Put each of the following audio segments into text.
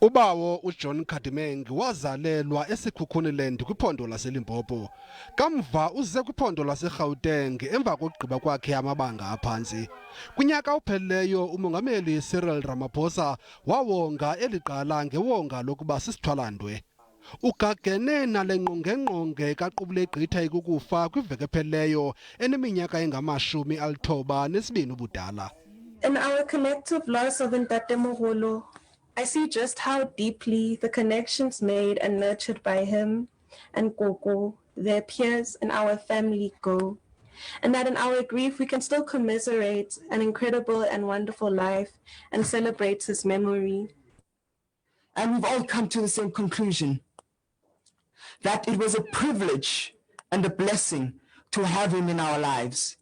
Ubawo uJohn Nkadimeng wazalelwa eSikhukhuniland kwiphondo laseLimpopo. Kamva uze kwiphondo laseGauteng emva kokugqiba kwakhe amabanga aphantsi. Kunyaka ophelileyo umongameli Cyril Ramaphosa wawonga eliqala ngewonga lokuba sisithwalandwe. Ugagene nale ngqongengqonge kaqubule gqitha ikukufa kwiveki ephelileyo eneminyaka engama-92 ubudala. In our collective loss of Nkadimeng, I see just how deeply the connections made and nurtured by him and Gogo, their peers, and our family go. And that in our grief we can still commiserate an incredible and wonderful life and celebrate his memory. And we've all come to the same conclusion, that it was a privilege and a blessing to have him in our lives.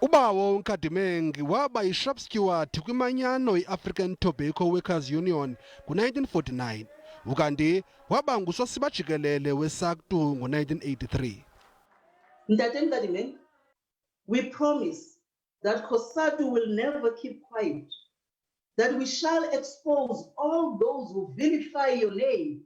Ubawo uNkadimeng waba yi-shop steward kwimanyano i-African Tobacco Workers Union ngo-1949, ukanti waba ngusosiba jikelele weSACTU ngo-1983. Nkadimeng, we promise that COSATU will never keep quiet, that we shall expose all those who vilify your name.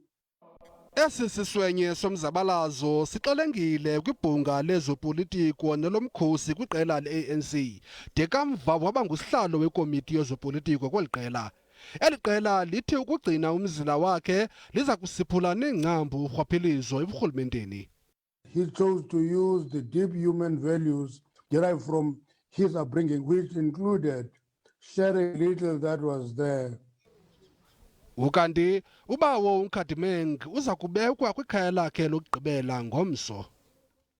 Esi siswenye somzabalazo sixelengile kwibhunga lezopolitiko nelomkhosi kwiqela leANC de kamva waba ngusihlalo wekomiti yezopolitiko kweli qela. Eli qela lithi ukugcina umzila wakhe liza kusiphula neengcambu urhwaphilizo eburhulumenteni. He chose to use the deep human values derived from his upbringing, which included sharing little that was there. Ukanti ubawo uNkadimeng uza kubekwa kwikhaya lakhe lokugqibela ngomso.